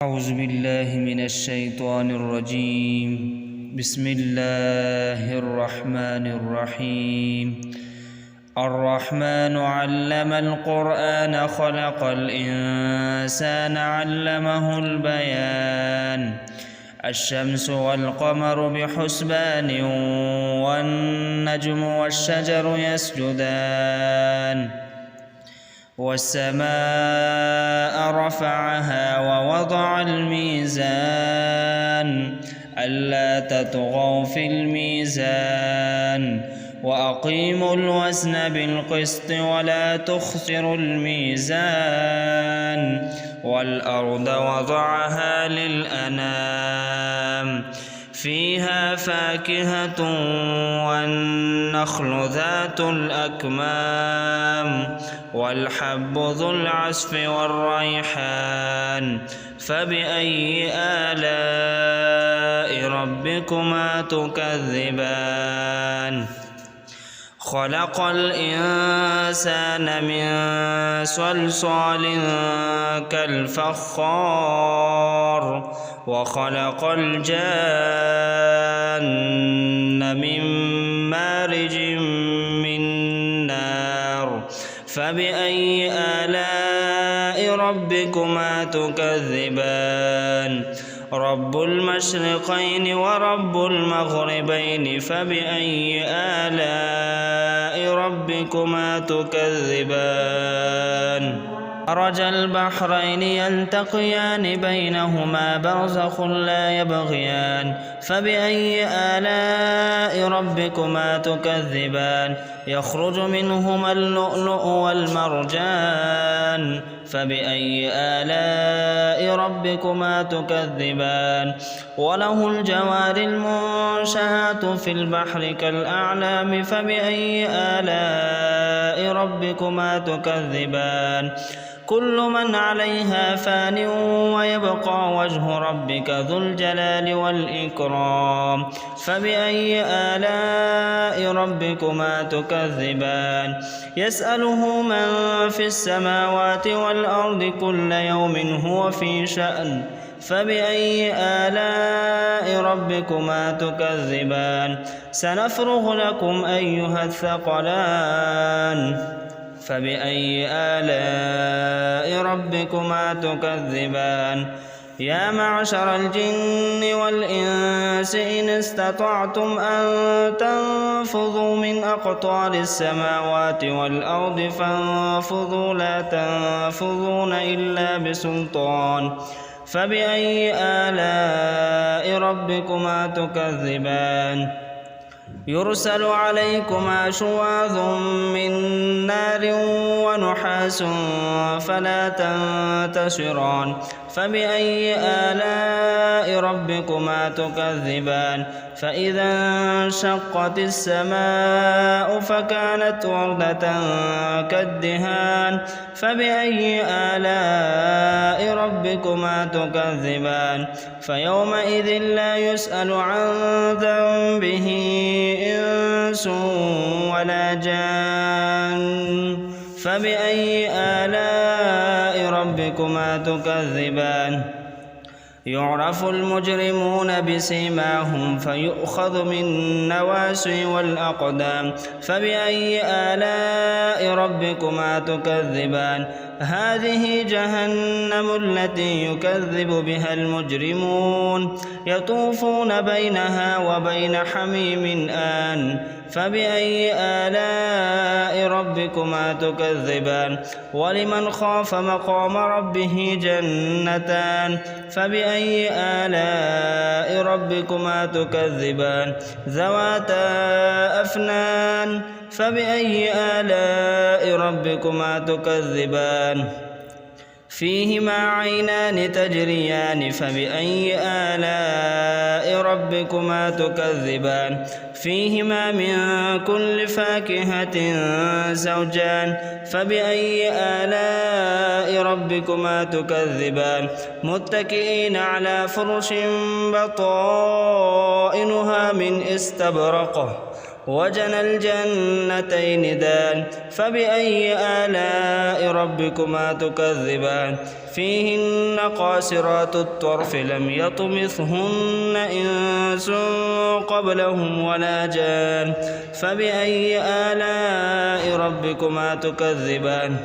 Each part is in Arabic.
أعوذ بالله من الشيطان الرجيم. بسم الله الرحمن الرحيم. الرحمن علم القرآن خلق الإنسان علمه البيان. الشمس والقمر بحسبان والنجم والشجر يسجدان والسماء رفعها ووضع الميزان ألا تطغوا في الميزان وأقيموا الوزن بالقسط ولا تخسروا الميزان والأرض وضعها للأنام فيها فاكهة والنخل ذات الأكمام والحب ذو العصف والريحان فبأي آلاء ربكما تكذبان خلق الإنسان من صلصال كالفخار وخلق الجان من مارج من نار فبأي آلاء ربكما تكذبان رب المشرقين ورب المغربين فبأي آلاء ربكما تكذبان مرج البحرين يلتقيان بينهما برزخ لا يبغيان فبأي آلاء ربكما تكذبان يخرج منهما اللؤلؤ والمرجان فبأي آلاء ربكما تكذبان وله الجوار المنشآت في البحر كالأعلام فبأي آلاء ربكما تكذبان كل من عليها فان ويبقى وجه ربك ذو الجلال والإكرام فبأي آلاء ربكما تكذبان يسأله من في السماوات والأرض كل يوم هو في شأن فبأي آلاء ربكما تكذبان سنفرغ لكم أيها الثقلان فبأي آلاء ربكما تكذبان يا معشر الجن والإنس إن استطعتم أن تنفذوا من أقطار السماوات والأرض فانفذوا لا تنفذون إلا بسلطان فبأي آلاء ربكما تكذبان يرسل عليكما شواظ من نار ونحاس فلا تنتصران فبأي آلاء ربكما تكذبان فإذا انشقت السماء فكانت وردة كالدهان فبأي آلاء ربكما تكذبان فيومئذ لا يسأل عن ذنبه إنس ولا جان فبأي آلاء ربكما تكذبان يعرف المجرمون بسيماهم فيؤخذ من النواسي والأقدام فبأي آلاء ربكما تكذبان هذه جهنم التي يكذب بها المجرمون يطوفون بينها وبين حميم آن فبأي آلاء ربكما تكذبان ولمن خاف مقام ربه جنتان فبأي آلاء ربكما تكذبان ذواتا أفنان فبأي آلاء ربكما تكذبان فيهما عينان تجريان فبأي آلاء ربكما تكذبان فيهما من كل فاكهة زوجان فبأي آلاء ربكما تكذبان متكئين على فرش بطائنها من استبرق وجنى الجنتين دان فبأي آلاء ربكما تكذبان فيهن قاصرات الطرف لم يطمثهن إنس قبلهم ولا جان فبأي آلاء ربكما تكذبان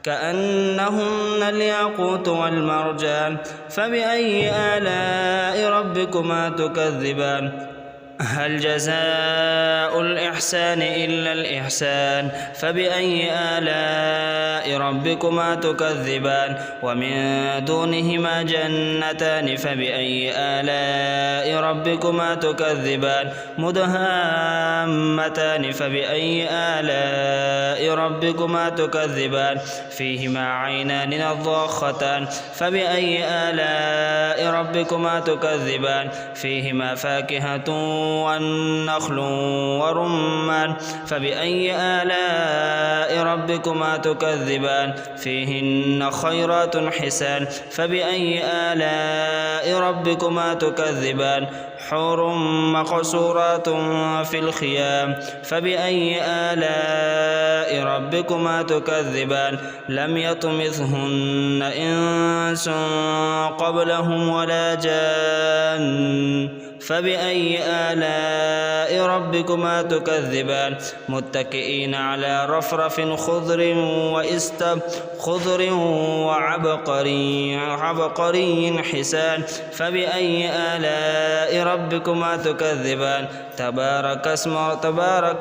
كأنهن الياقوت والمرجان فبأي آلاء ربكما تكذبان هل جزاء الإحسان إلا الإحسان فبأي آلاء ربكما تكذبان ومن دونهما جنتان فبأي آلاء ربكما تكذبان مدهامتان فبأي آلاء ربكما تكذبان فيهما عينان نضاختان فبأي آلاء ربكما تكذبان فيهما فاكهة والنخل ورمان فبأي آلاء ربكما تكذبان فيهن خيرات حسان فبأي آلاء ربكما تكذبان حور مقصورات في الخيام فبأي آلاء ربكما تكذبان لم يطمثهن إنس قبلهم ولا جان فبأي آلاء ربكما تكذبان متكئين على رفرف خضر وعبقري حسان فبأي آلاء ربكما تكذبان تبارك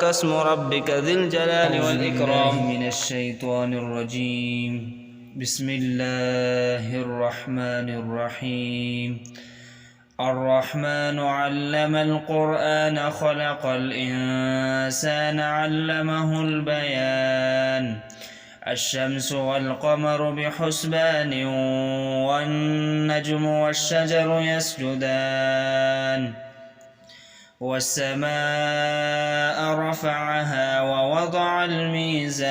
اسم ربك ذي الجلال والإكرام من الشيطان الرجيم بسم الله الرحمن الرحيم الرحمن علم القرآن خلق الإنسان علمه البيان الشمس والقمر بحسبان والنجم والشجر يسجدان والسماء رفعها ووضع الميزان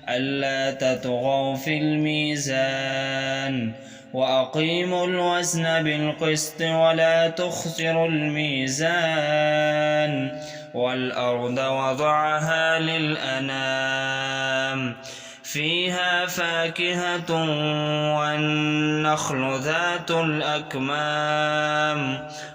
ألا تطغوا في الميزان وأقيموا الوزن بالقسط ولا تخسروا الميزان والأرض وضعها للأنام فيها فاكهة والنخل ذات الأكمام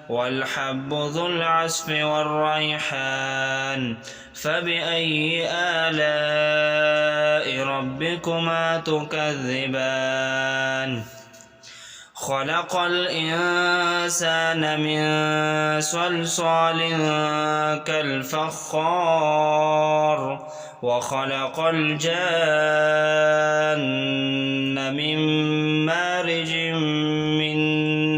والحب ذو العصف والريحان فبأي آلاء ربكما تكذبان خلق الإنسان من صلصال كالفخار وخلق الجان من مارج من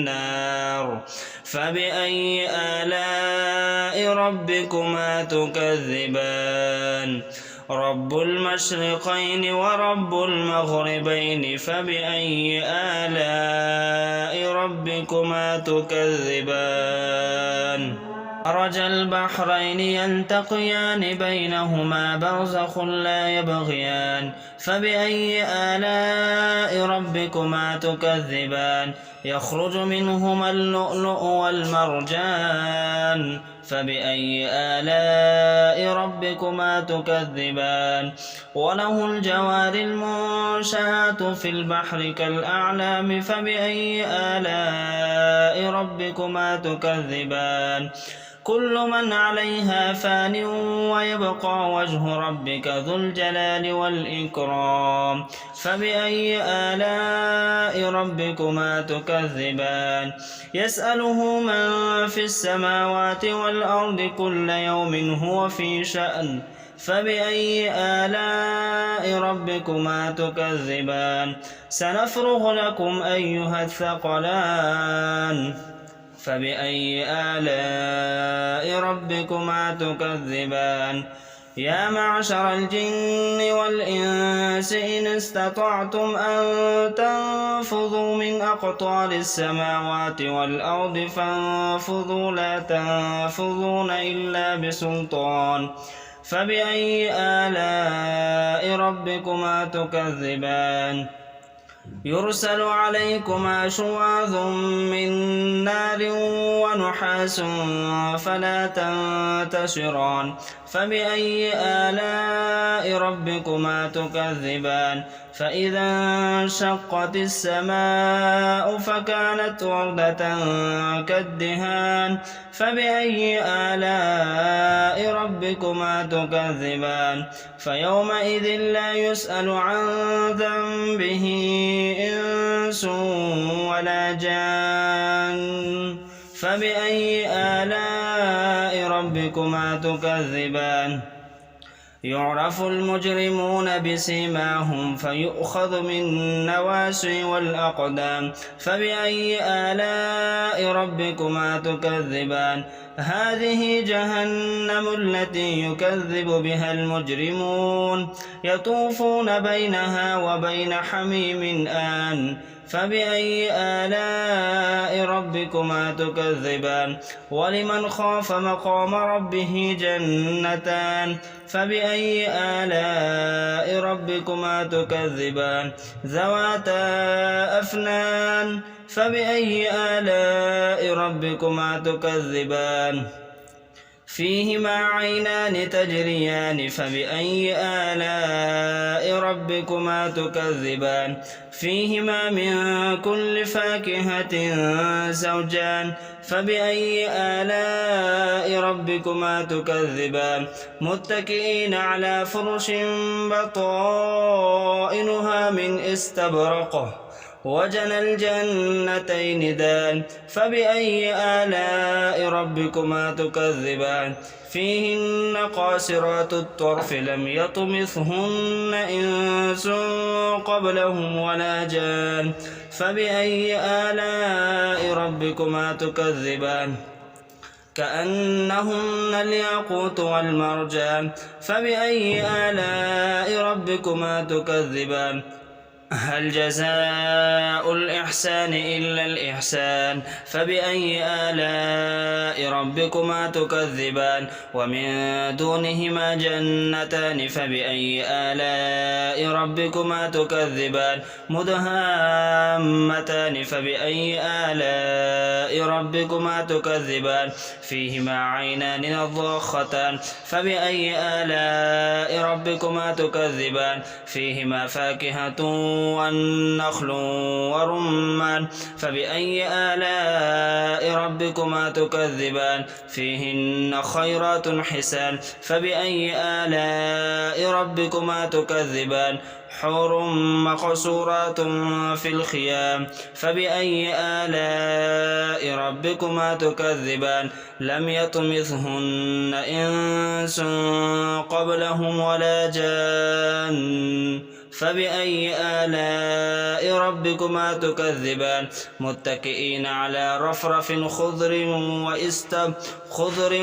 نار فبأي آلاء ربكما تكذبان رب المشرقين ورب المغربين فبأي آلاء ربكما تكذبان مرج البحرين يلتقيان بينهما برزخ لا يبغيان فبأي آلاء ربكما تكذبان يخرج منهما اللؤلؤ والمرجان فبأي آلاء ربكما تكذبان وله الجوار المنشآت في البحر كالأعلام فبأي آلاء ربكما تكذبان كل من عليها فان ويبقى وجه ربك ذو الجلال والإكرام فبأي آلاء ربكما تكذبان يسأله من في السماوات والأرض كل يوم هو في شأن فبأي آلاء ربكما تكذبان سنفرغ لكم أيها الثقلان فبأي آلاء ربكما تكذبان يا معشر الجن والإنس إن استطعتم أن تنفذوا من أقطار السماوات والأرض فانفذوا لا تنفذون إلا بسلطان فبأي آلاء ربكما تكذبان يرسل عليكما شواظ من نار ونحاس فلا تنتصران فبأي آلاء ربكما تكذبان فإذا انشقت السماء فكانت وردة كالدهان فبأي آلاء ربكما تكذبان فيومئذ لا يسأل عن ذنبه إنس ولا جان فبأي آلاء ربكما تكذبان يعرف المجرمون بسيماهم فيؤخذ بالنواصي والأقدام فبأي آلاء ربكما تكذبان هذه جهنم التي يكذب بها المجرمون يطوفون بينها وبين حميم آن فبأي آلاء ربكما تكذبان ولمن خاف مقام ربه جنتان فبأي آلاء ربكما تكذبان ذواتا أفنان فبأي آلاء ربكما تكذبان فيهما عينان تجريان فبأي آلاء ربكما تكذبان فيهما من كل فاكهة زوجان فبأي آلاء ربكما تكذبان متكئين على فرش بطائنها من استبرق وجنى الجنتين دان فبأي آلاء ربكما تكذبان فيهن قاصرات الطرف لم يطمثهن إنس قبلهم ولا جان فبأي آلاء ربكما تكذبان كأنهن الياقوت والمرجان فبأي آلاء ربكما تكذبان هل جزاء الإحسان إلا الإحسان فبأي آلاء ربكما تكذبان ومن دونهما جنتان فبأي آلاء ربكما تكذبان مدهامتان فبأي آلاء ربكما تكذبان فيهما عينان نضاختان فبأي آلاء ربكما تكذبان فيهما فاكهة والنخل ورمان فبأي آلاء ربكما تكذبان فيهن خيرات حسان فبأي آلاء ربكما تكذبان حور مقصورات في الخيام فبأي آلاء ربكما تكذبان لم يطمثهن إنس قبلهم ولا جان فبأي آلاء ربكما تكذبان متكئين على رفرف خضر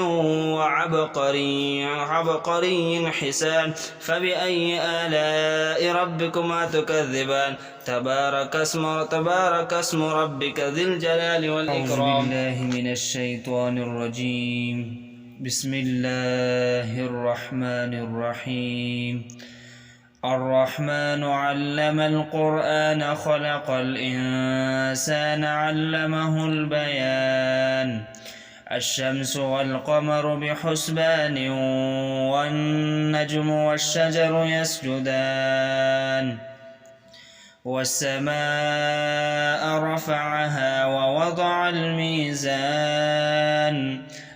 وعبقري حسان فبأي آلاء ربكما تكذبان تبارك اسم ربك ذي الجلال والإكرام أعوذ بالله من الشيطان الرجيم بسم الله الرحمن الرحيم الرحمن علم القرآن خلق الإنسان علمه البيان الشمس والقمر بحسبان والنجم والشجر يسجدان والسماء رفعها ووضع الميزان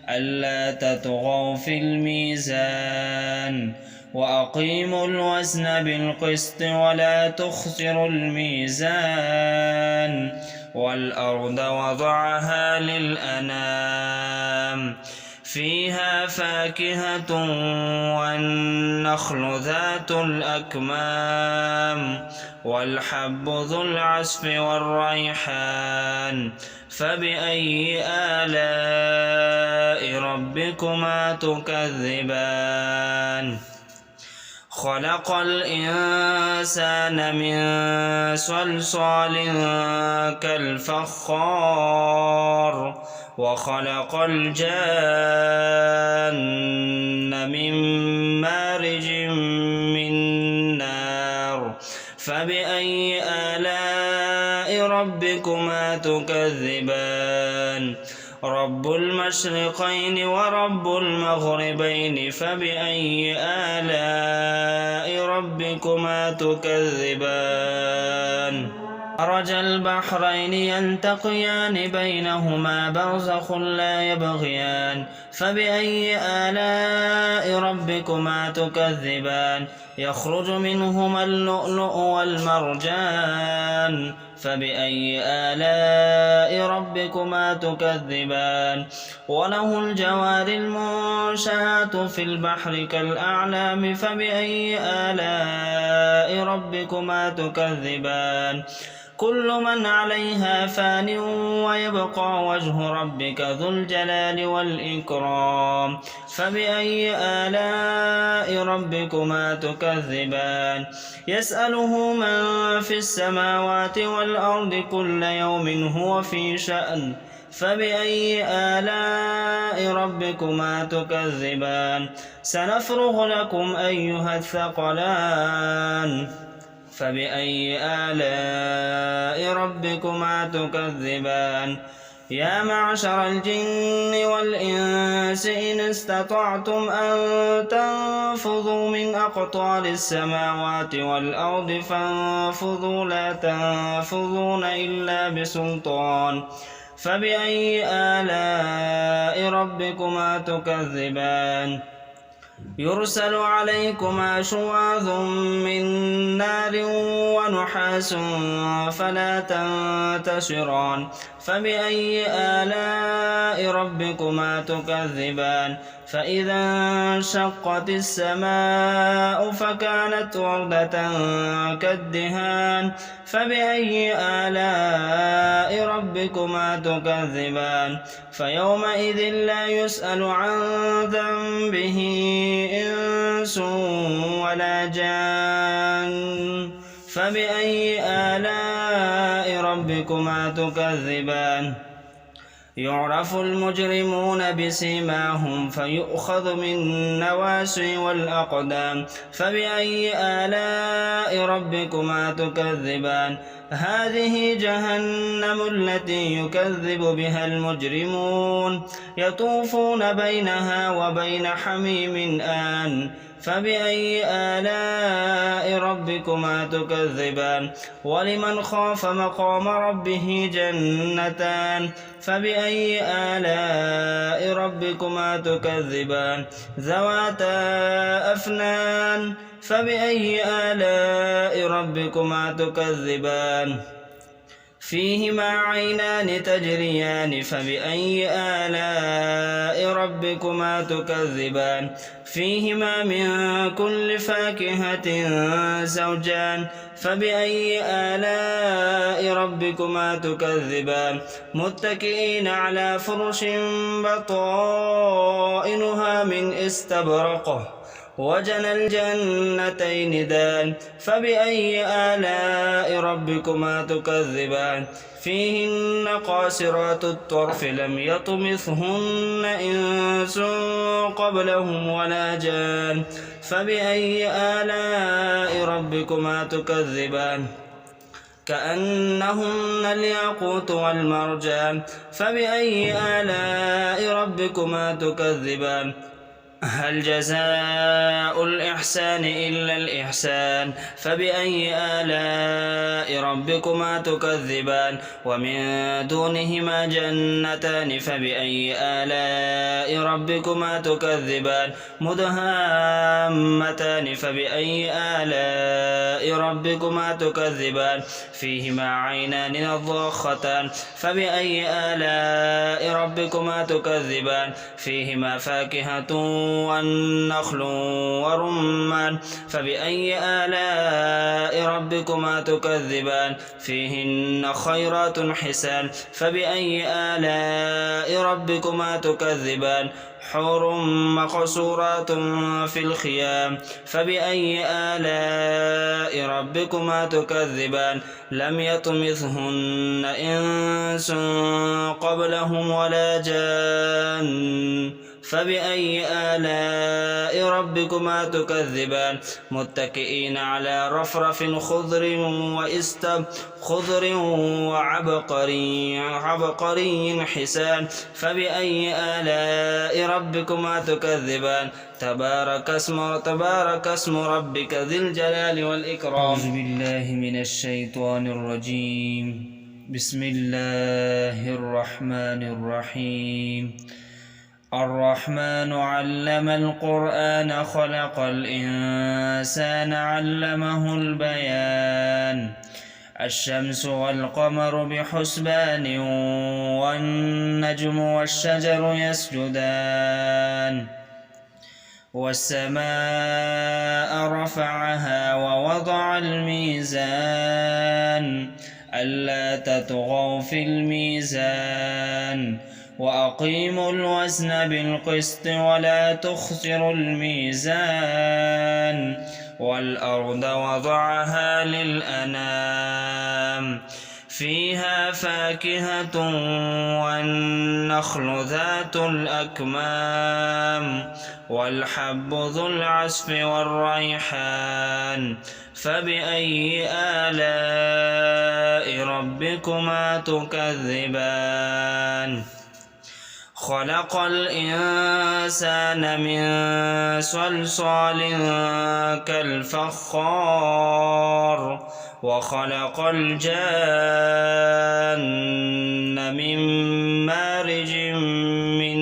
ألا تطغوا في الميزان وأقيموا الوزن بالقسط ولا تخسروا الميزان والأرض وضعها للأنام فيها فاكهة والنخل ذات الأكمام والحب ذو العصف والريحان فبأي آلاء ربكما تكذبان خلق الإنسان من صلصال كالفخار وخلق الجان من مارج من نار فبأي آلاء ربكما تكذبان رب المشرقين ورب المغربين فبأي آلاء ربكما تكذبان مرج البحرين يلتقيان بينهما برزخ لا يبغيان فبأي آلاء ربكما تكذبان يخرج منهما اللؤلؤ والمرجان فبأي آلاء ربكما تكذبان وله الجوار المنشآت في البحر كالأعلام فبأي آلاء ربكما تكذبان كل من عليها فان ويبقى وجه ربك ذو الجلال والإكرام فبأي آلاء ربكما تكذبان يسأله من في السماوات والأرض كل يوم هو في شأن فبأي آلاء ربكما تكذبان سنفرغ لكم أيها الثقلان فبأي آلاء ربكما تكذبان يا معشر الجن والإنس إن استطعتم أن تنفذوا من أقطار السماوات والأرض فانفذوا لا تنفذون إلا بسلطان فبأي آلاء ربكما تكذبان يرسل عليكما شواظ من نار ونحاس فلا تنتصران فبأي آلاء ربكما تكذبان فإذا انشقت السماء فكانت وردة كالدهان فبأي آلاء ربكما تكذبان فيومئذ لا يسأل عن ذنبه إنس ولا جان فبأي آلاء ربكما تكذبان يعرف المجرمون بسيماهم فيؤخذ بالنواصي والأقدام فبأي آلاء ربكما تكذبان هذه جهنم التي يكذب بها المجرمون يطوفون بينها وبين حميم آن فبأي آلاء ربكما تكذبان ولمن خاف مقام ربه جنتان فبأي آلاء ربكما تكذبان ذواتا أفنان فبأي آلاء ربكما تكذبان فيهما عينان تجريان فبأي آلاء ربكما تكذبان فيهما من كل فاكهة زوجان فبأي آلاء ربكما تكذبان متكئين على فرش بطائنها من استبرق وجنى الجنتين دان فبأي آلاء ربكما تكذبان فيهن قاصرات الطرف لم يطمثهن إنس قبلهم ولا جان فبأي آلاء ربكما تكذبان كأنهن الياقوت والمرجان فبأي آلاء ربكما تكذبان هل جزاء الإحسان إلا الإحسان فبأي آلاء ربكما تكذبان ومن دونهما جنتان فبأي آلاء ربكما تكذبان مدهامتان فبأي آلاء ربكما تكذبان فيهما عينان نضاختان فبأي آلاء ربكما تكذبان فيهما فاكهة والنخل ورمان فبأي آلاء ربكما تكذبان فيهن خيرات حسان فبأي آلاء ربكما تكذبان حور مقصورات في الخيام فبأي آلاء ربكما تكذبان لم يطمثهن إنس قبلهم ولا جان فبأي آلاء ربكما تكذبان متكئين على رفرف خضر وعبقري حسان فبأي آلاء ربكما تكذبان تبارك اسم ربك ذي الجلال والإكرام. أعوذ بالله من الشيطان الرجيم. بسم الله الرحمن الرحيم. الرحمن علم القرآن خلق الإنسان علمه البيان الشمس والقمر بحسبان والنجم والشجر يسجدان والسماء رفعها ووضع الميزان ألا تطغوا في الميزان وأقيموا الوزن بالقسط ولا تخسروا الميزان والأرض وضعها للأنام فيها فاكهة والنخل ذات الأكمام والحب ذو العصف والريحان فبأي آلاء ربكما تكذبان خلق الإنسان من صلصال كالفخار وخلق الجان من مارج من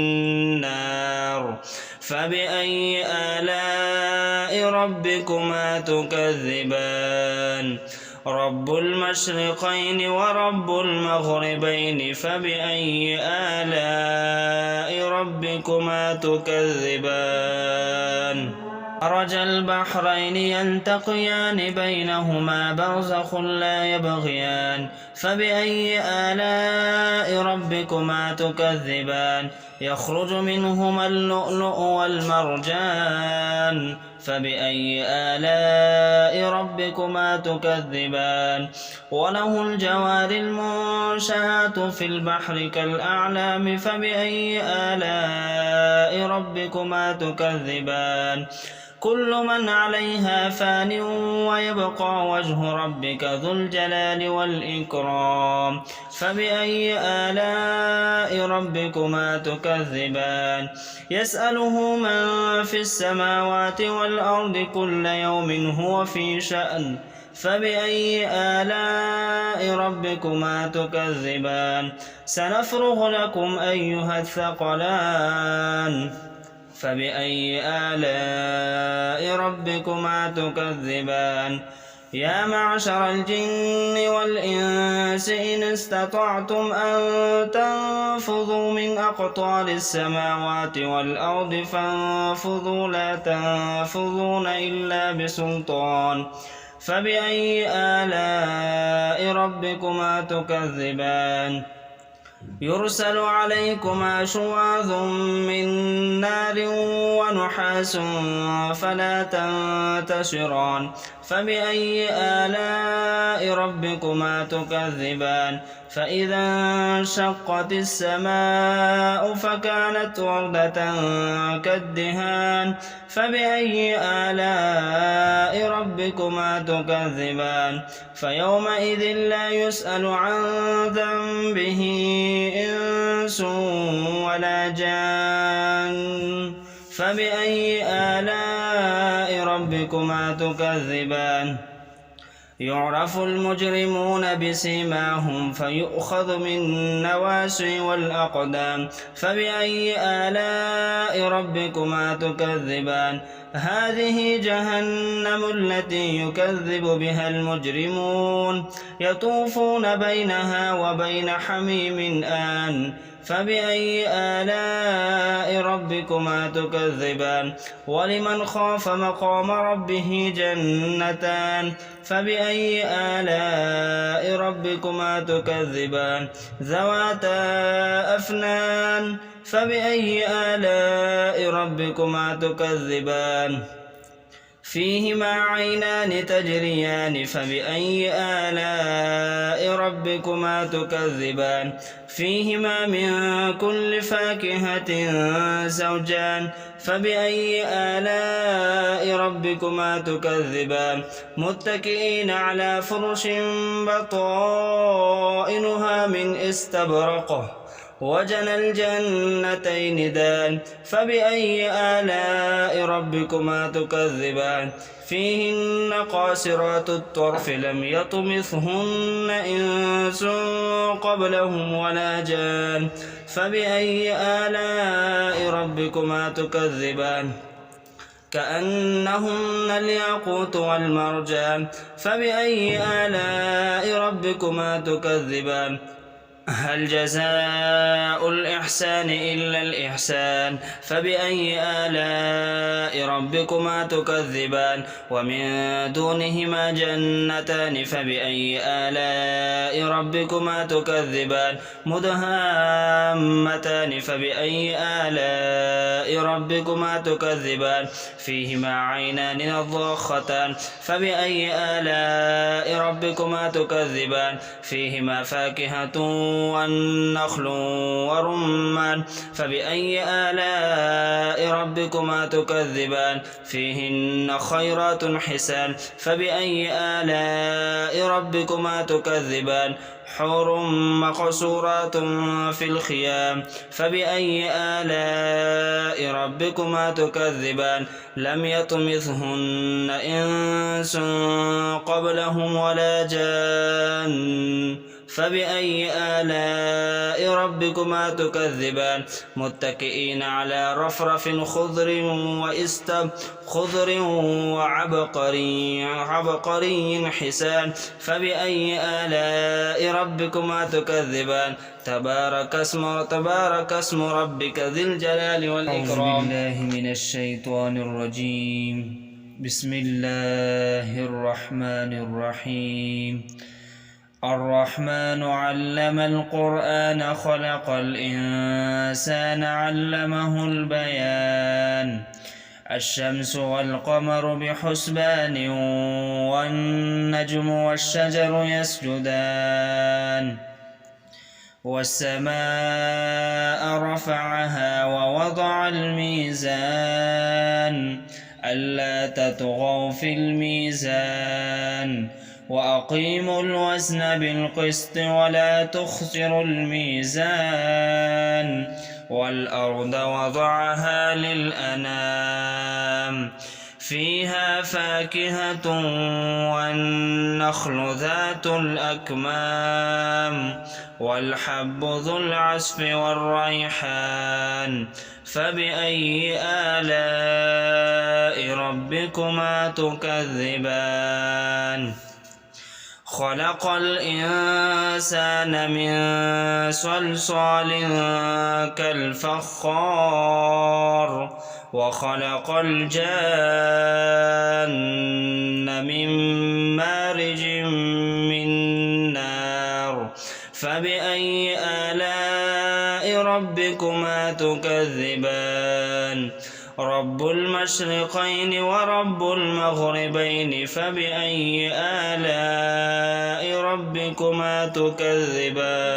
نار فبأي آلاء ربكما تكذبان رب المشرقين ورب المغربين فبأي آلاء ربكما تكذبان مرج البحرين يلتقيان بينهما برزخ لا يبغيان فبأي آلاء ربكما تكذبان يخرج منهما اللؤلؤ والمرجان فبأي آلاء ربكما تكذبان وله الجوار المنشآت في البحر كالأعلام فبأي آلاء ربكما تكذبان كل من عليها فان ويبقى وجه ربك ذو الجلال والإكرام فبأي آلاء ربكما تكذبان يسأله من في السماوات والأرض كل يوم هو في شأن فبأي آلاء ربكما تكذبان سنفرغ لكم أيها الثقلان فبأي آلاء ربكما تكذبان يا معشر الجن والإنس إن استطعتم أن تنفذوا من أقطار السماوات والأرض فانفذوا لا تنفذون إلا بسلطان فبأي آلاء ربكما تكذبان يرسل عليكما شواظ من نار ونحاس فلا تنتصران فبأي آلاء ربكما تكذبان فإذا انشقت السماء فكانت وردة كالدهان فبأي آلاء ربكما تكذبان فيومئذ لا يسأل عن ذنبه إنس ولا جان فبأي آلاء ربكما تكذبان يعرف المجرمون بسيماهم فيؤخذ من النواسي والأقدام فبأي آلاء ربكما تكذبان هذه جهنم التي يكذب بها المجرمون يطوفون بينها وبين حميم آن فبأي آلاء ربكما تكذبان ولمن خاف مقام ربه جنتان فبأي آلاء ربكما تكذبان ذواتا أفنان فبأي آلاء ربكما تكذبان فيهما عينان تجريان فبأي آلاء ربكما تكذبان فيهما من كل فاكهة زوجان فبأي آلاء ربكما تكذبان متكئين على فرش بطائنها من استبرق وجنى الجنتين دان فبأي آلاء ربكما تكذبان فيهن قاصرات الطرف لم يطمثهن إنس قبلهم ولا جان فبأي آلاء ربكما تكذبان كأنهن الياقوت والمرجان فبأي آلاء ربكما تكذبان هل جزاء الإحسان إلا الإحسان فبأي آلاء ربكما تكذبان ومن دونهما جنتان فبأي آلاء ربكما تكذبان مدهامتان فبأي آلاء ربكما تكذبان فيهما عينان نضاختان فبأي آلاء ربكما تكذبان فيهما فاكهة والنخل ورمان فبأي آلاء ربكما تكذبان فيهن خيرات حسان فبأي آلاء ربكما تكذبان حور مقصورات في الخيام فبأي آلاء ربكما تكذبان لم يطمثهن إنس قبلهم ولا جان فبأي آلاء ربكما تكذبان متكئين على رفرف خضر وعبقري حسان فبأي آلاء ربكما تكذبان تبارك اسم ربك ذي الجلال والإكرام. أعوذ بالله من الشيطان الرجيم. بسم الله الرحمن الرحيم. الرحمن علم القرآن خلق الإنسان علمه البيان الشمس والقمر بحسبان والنجم والشجر يسجدان والسماء رفعها ووضع الميزان ألا تطغوا في الميزان وأقيموا الوزن بالقسط ولا تخسروا الميزان والأرض وضعها للأنام فيها فاكهة والنخل ذات الأكمام والحب ذو العصف والريحان فبأي آلاء ربكما تكذبان خلق الإنسان من صلصال كالفخار وخلق الجان من مارج من نار فبأي آلاء ربكما تكذبان رب المشرقين ورب المغربين فبأي آلاء ربكما تكذبان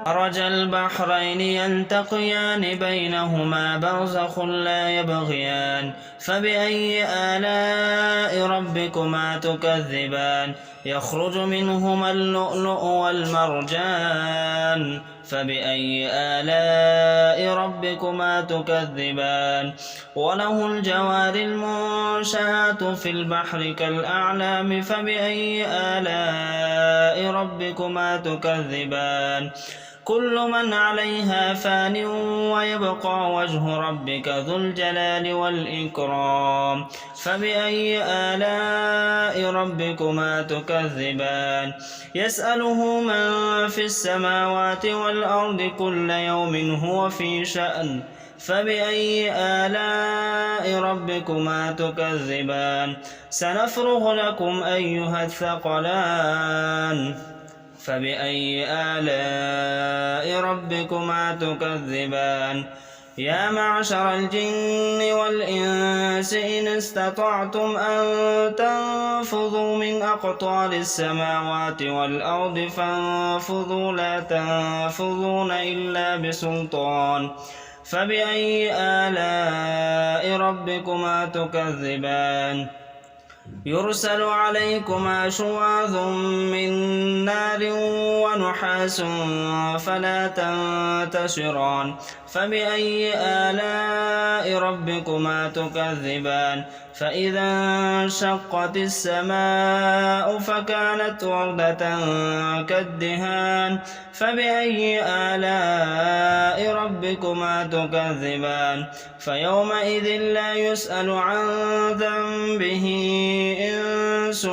مرج البحرين يلتقيان بينهما برزخ لا يبغيان فبأي آلاء ربكما تكذبان يخرج منهما اللؤلؤ والمرجان فبأي آلاء ربكما تكذبان وله الجوار المنشآت في البحر كالأعلام فبأي آلاء ربكما تكذبان كل من عليها فان ويبقى وجه ربك ذو الجلال والإكرام فبأي آلاء ربكما تكذبان يسأله من في السماوات والأرض كل يوم هو في شأن فبأي آلاء ربكما تكذبان سنفرغ لكم أيها الثقلان فبأي آلاء ربكما تكذبان يا معشر الجن والإنس إن استطعتم أن تنفذوا من أقطار السماوات والأرض فانفذوا لا تنفذون إلا بسلطان فبأي آلاء ربكما تكذبان يرسل عليكما شواظ من نار ونحاس فلا تنتصران فبأي آلاء ربكما تكذبان فإذا انشقت السماء فكانت وردة كالدهان فبأي آلاء ربكما تكذبان فيومئذ لا يسأل عن ذنبه إنس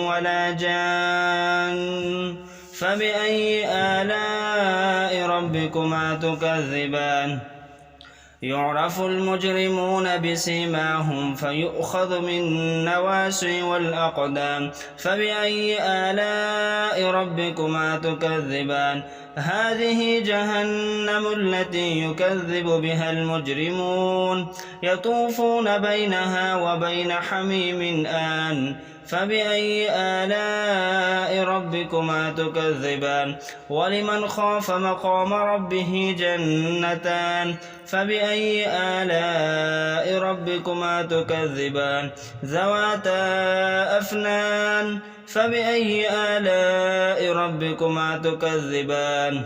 ولا جان فبأي آلاء ربكما تكذبان يعرف المجرمون بسيماهم فيؤخذ من النواصي والأقدام فبأي آلاء ربكما تكذبان هذه جهنم التي يكذب بها المجرمون يطوفون بينها وبين حميم آن فبأي آلاء ربكما تكذبان ولمن خاف مقام ربه جنتان فبأي آلاء ربكما تكذبان ذواتا أفنان فبأي آلاء ربكما تكذبان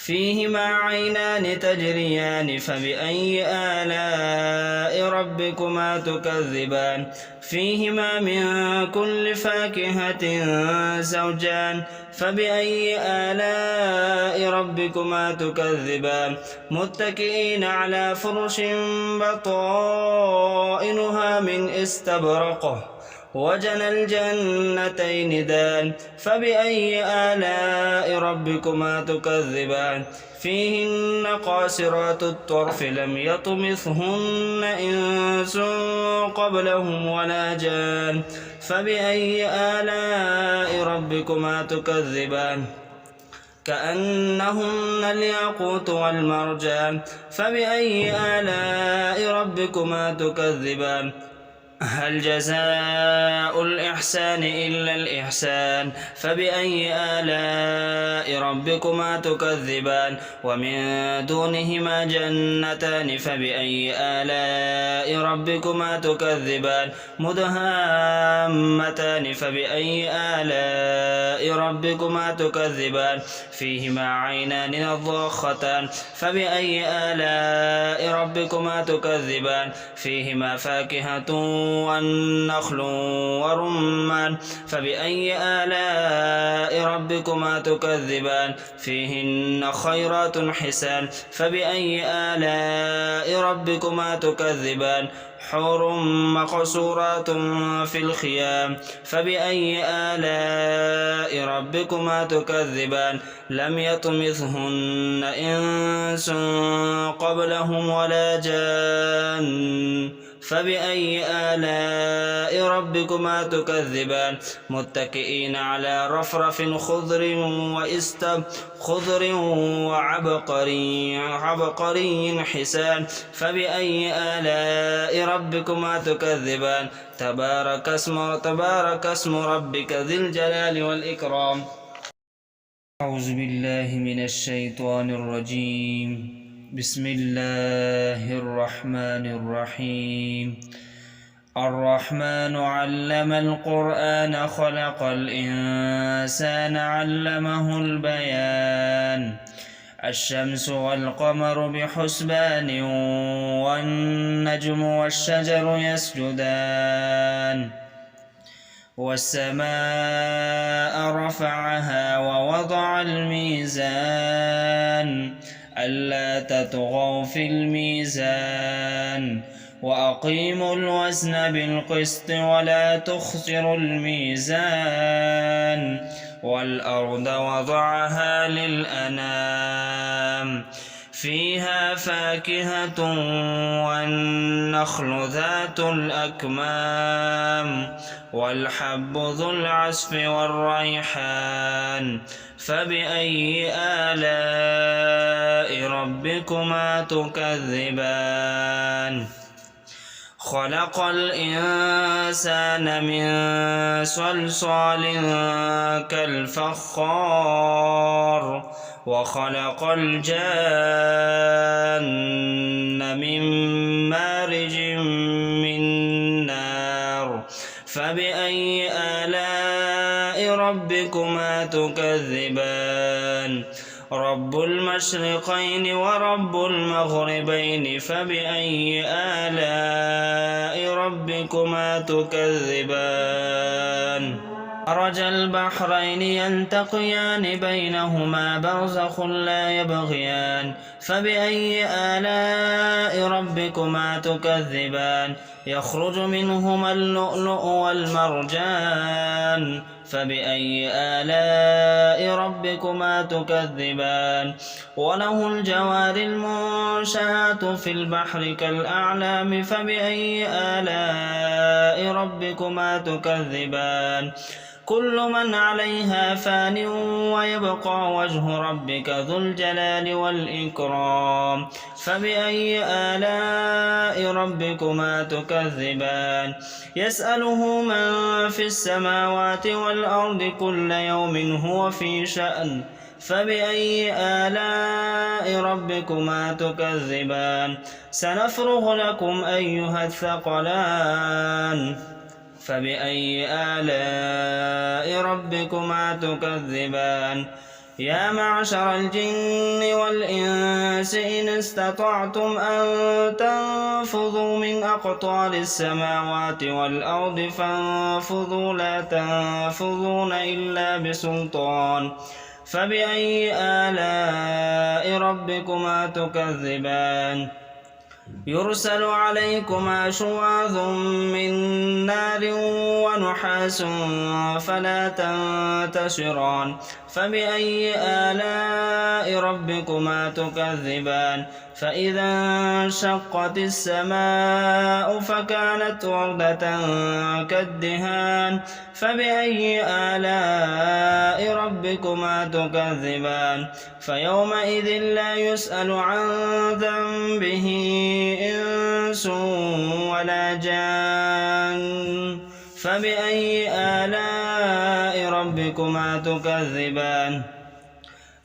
فيهما عينان تجريان فبأي آلاء ربكما تكذبان فيهما من كل فاكهة زوجان فبأي آلاء ربكما تكذبان متكئين على فرش بطائنها من استبرق وجنى الجنتين دان فبأي آلاء ربكما تكذبان فيهن قاصرات الطرف لم يطمثهن إنس قبلهم ولا جان فبأي آلاء ربكما تكذبان كأنهن الياقوت والمرجان فبأي آلاء ربكما تكذبان هل جزاء الإحسان إلا الإحسان فبأي آلاء ربكما تكذبان ومن دونهما جنتان فبأي آلاء ربكما تكذبان مدهامتان فبأي آلاء ربكما تكذبان فيهما عينان نضاختان فبأي آلاء ربكما تكذبان فيهما فاكهة والنخل ورمان فبأي آلاء ربكما تكذبان فيهن خيرات حسان فبأي آلاء ربكما تكذبان حور مقصورات في الخيام فبأي آلاء ربكما تكذبان لم يطمثهن إنس قبلهم ولا جان فبأي آلاء ربكما تكذبان متكئين على رفرف خضر وعبقري حسان فبأي آلاء ربكما تكذبان تبارك اسم ربك ذي الجلال والإكرام أعوذ بالله من الشيطان الرجيم بسم الله الرحمن الرحيم الرحمن علم القرآن خلق الإنسان علمه البيان الشمس والقمر بحسبان والنجم والشجر يسجدان والسماء رفعها ووضع الميزان ألا تطغوا في الميزان وأقيموا الوزن بالقسط ولا تخسروا الميزان والأرض وضعها للأنام فيها فاكهة والنخل ذات الأكمام والحب ذو العصف والريحان فبأي آلاء ربكما تكذبان خلق الإنسان من صلصال كالفخار وخلق الجان من مارج من نار فبأي آلاء ربكما تكذبان رب المشرقين ورب المغربين فبأي آلاء ربكما تكذبان مرج البحرين يلتقيان بينهما برزخ لا يبغيان فبأي آلاء ربكما تكذبان يخرج منهما اللؤلؤ والمرجان فبأي آلاء ربكما تكذبان وله الجوار المنشآت في البحر كالأعلام فبأي آلاء ربكما تكذبان كل من عليها فان ويبقى وجه ربك ذو الجلال والإكرام فبأي آلاء ربكما تكذبان يسأله من في السماوات والأرض كل يوم هو في شأن فبأي آلاء ربكما تكذبان سنفرغ لكم أيها الثقلان فبأي آلاء ربكما تكذبان يا معشر الجن والإنس إن استطعتم أن تنفذوا من أقطار السماوات والأرض فانفذوا لا تنفذون إلا بسلطان فبأي آلاء ربكما تكذبان يرسل عليكما شواظ من نار ونحاس فلا تنتصران فبأي آلاء ربكما تكذبان فإذا انشقت السماء فكانت وردة كالدهان فبأي آلاء ربكما تكذبان فيومئذ لا يسأل عن ذنبه إنس ولا جان فبأي آلاء ربكما تكذبان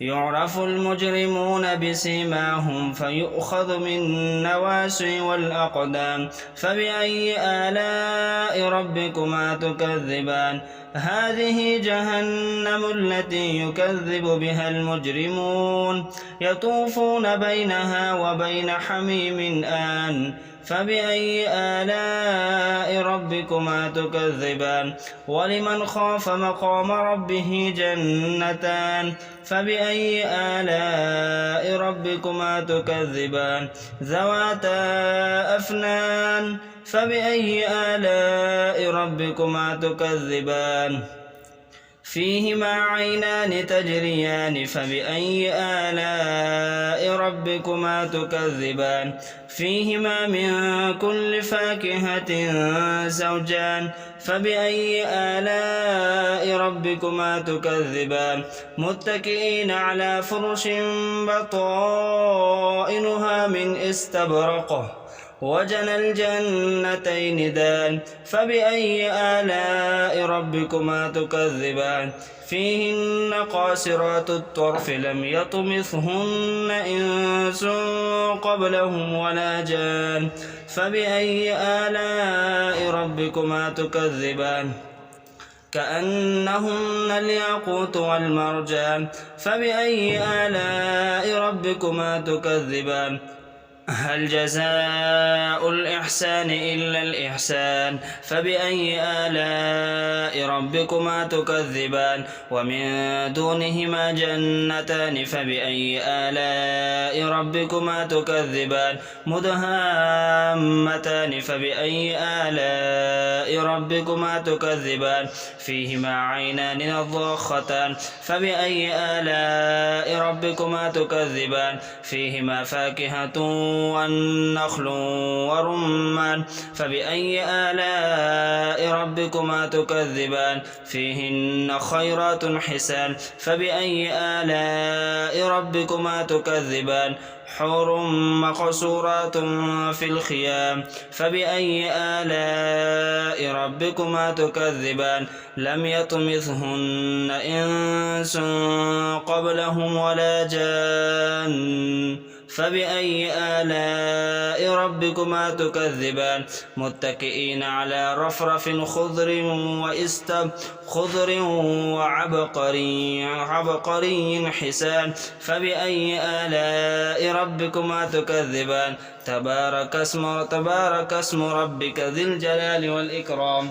يعرف المجرمون بسيماهم فيؤخذ بالنواصي والأقدام فبأي آلاء ربكما تكذبان هذه جهنم التي يكذب بها المجرمون يطوفون بينها وبين حميم آن فبأي آلاء ربكما تكذبان ولمن خاف مقام ربه جنتان فبأي آلاء ربكما تكذبان ذواتا أفنان فبأي آلاء ربكما تكذبان فيهما عينان تجريان فبأي آلاء ربكما تكذبان فيهما من كل فاكهة زوجان فبأي آلاء ربكما تكذبان متكئين على فرش بطائنها من استبرق وجنى الجنتين دان فبأي آلاء ربكما تكذبان فيهن قاصرات الطرف لم يطمثهن إنس قبلهم ولا جان فبأي آلاء ربكما تكذبان كأنهن الياقوت والمرجان فبأي آلاء ربكما تكذبان هل جزاء الإحسان إلا الإحسان فبأي آلاء ربكما تكذبان ومن دونهما جنتان فبأي آلاء ربكما تكذبان مدهامتان فبأي آلاء ربكما تكذبان فيهما عينان نضاختان فبأي آلاء ربكما تكذبان فيهما فاكهة والنخل ورمان فبأي آلاء ربكما تكذبان فيهن خيرات حسان فبأي آلاء ربكما تكذبان حور مقصورات في الخيام فبأي آلاء ربكما تكذبان لم يطمثهن إنس قبلهم ولا جان فبأي آلاء ربكما تكذبان متكئين على رفرف خضر وعبقري حسان فبأي آلاء ربكما تكذبان تبارك اسم ربك ذي الجلال والإكرام.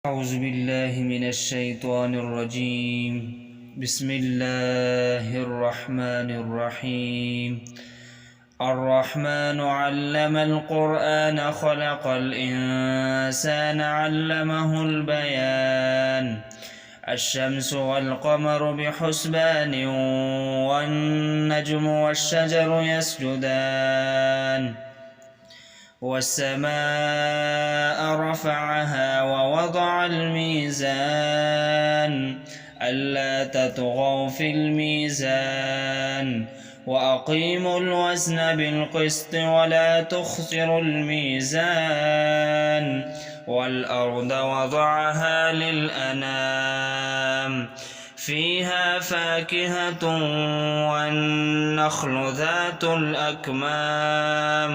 أعوذ بالله من الشيطان الرجيم. بسم الله الرحمن الرحيم. الرحمن علم القرآن خلق الإنسان علمه البيان الشمس والقمر بحسبان والنجم والشجر يسجدان والسماء رفعها ووضع الميزان ألا تطغوا في الميزان وأقيموا الوزن بالقسط ولا تخسروا الميزان والأرض وضعها للأنام فيها فاكهة والنخل ذات الأكمام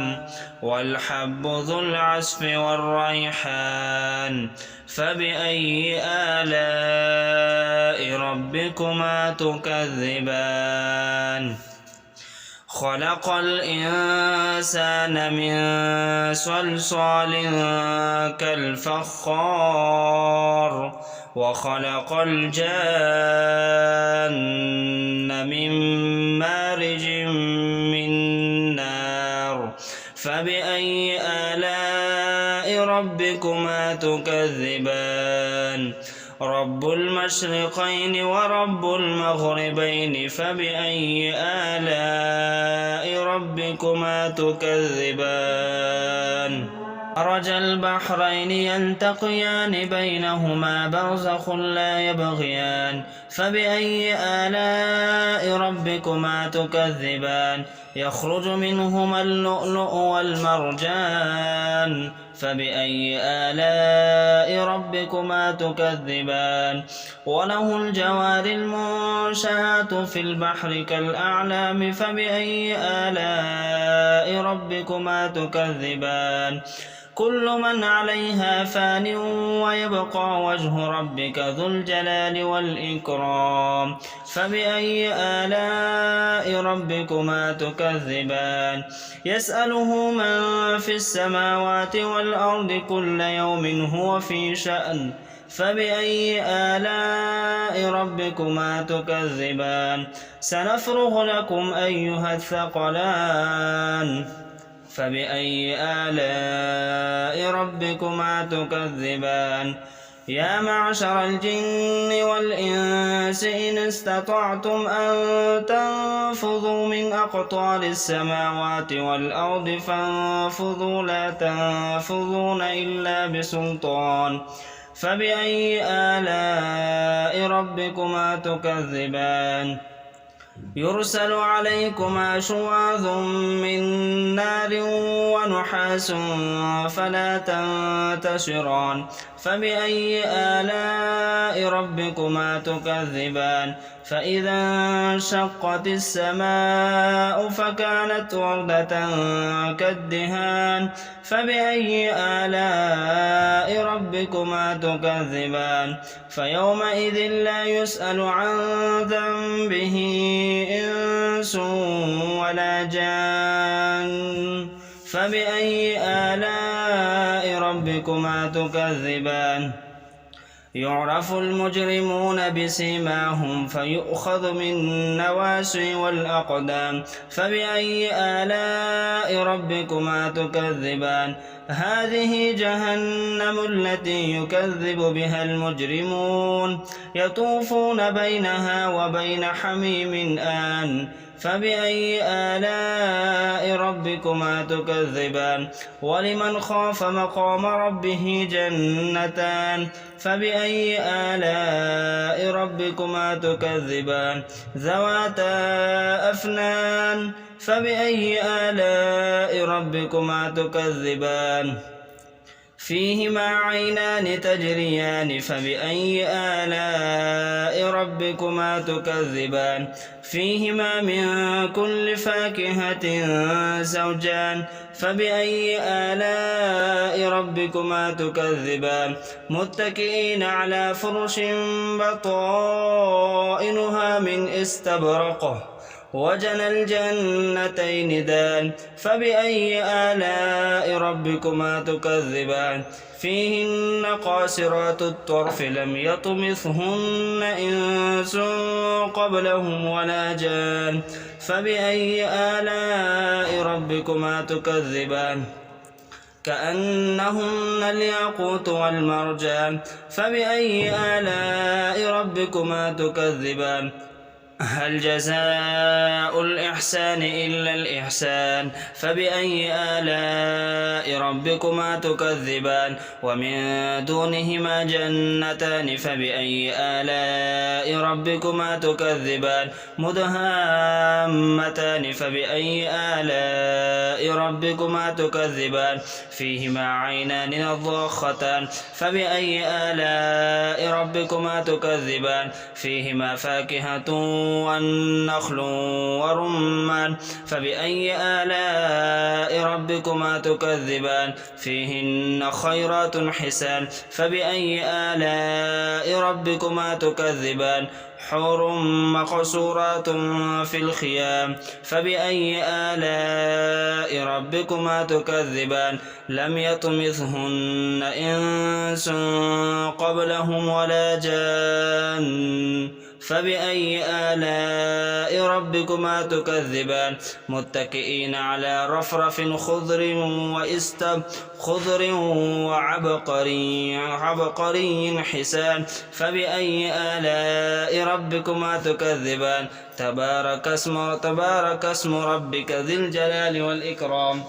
والحب ذو العصف والريحان فبأي آلاء ربكما تكذبان خلق الإنسان من صلصال كالفخار وخلق الجان من مارج من نار فبأي آلاء ربكما تكذبان رب المشرقين ورب المغربين فبأي آلاء ربكما تكذبان مرج البحرين يلتقيان بينهما برزخ لا يبغيان فبأي آلاء ربكما تكذبان يخرج منهما اللؤلؤ والمرجان فبأي آلاء ربكما تكذبان وله الجوار المنشآت في البحر كالأعلام فبأي آلاء ربكما تكذبان كل من عليها فان ويبقى وجه ربك ذو الجلال والإكرام فبأي آلاء ربكما تكذبان يسأله من في السماوات والأرض كل يوم هو في شأن فبأي آلاء ربكما تكذبان سنفرغ لكم أيها الثقلان فبأي آلاء ربكما تكذبان يا معشر الجن والإنس إن استطعتم أن تنفذوا من أقطار السماوات والأرض فانفذوا لا تنفذون إلا بسلطان فبأي آلاء ربكما تكذبان يرسل عليكما شواظ من نار ونحاس فلا تنتصران فبأي آلاء ربكما تكذبان فإذا انشقت السماء فكانت وردة كالدهان فبأي آلاء ربكما تكذبان فيومئذ لا يسأل عن ذنبه إنس ولا جان فبأي آلاء ربكما تكذبان يعرف المجرمون بسيماهم فيؤخذ من النواصي والأقدام فبأي آلاء ربكما تكذبان هذه جهنم التي يكذب بها المجرمون يطوفون بينها وبين حميم آن فبأي آلاء ربكما تكذبان ولمن خاف مقام ربه جنتان فبأي آلاء ربكما تكذبان ذواتا أفنان فبأي آلاء ربكما تكذبان فيهما عينان تجريان فبأي آلاء ربكما تكذبان فيهما من كل فاكهة زوجان فبأي آلاء ربكما تكذبان متكئين على فرش بطائنها من استبرق وجنى الجنتين دان فبأي آلاء ربكما تكذبان فيهن قاصرات الطرف لم يطمثهن إنس قبلهم ولا جان فبأي آلاء ربكما تكذبان كأنهن الياقوت والمرجان فبأي آلاء ربكما تكذبان هل جزاء الإحسان إلا الإحسان فبأي آلاء ربكما تكذبان ومن دونهما جنتان فبأي آلاء ربكما تكذبان مدهامتان فبأي آلاء ربكما تكذبان فيهما عينان نضاختان فبأي آلاء ربكما تكذبان فيهما فاكهة والنخل ورمان فبأي آلاء ربكما تكذبان فيهن خيرات حسان فبأي آلاء ربكما تكذبان حور مقصورات في الخيام فبأي آلاء ربكما تكذبان لم يطمثهن إنس قبلهم ولا جان فبأي آلاء ربكما تكذبان متكئين على رفرف خضر وعبقري حسان فبأي آلاء ربكما تكذبان تبارك اسم ربك ذي الجلال والإكرام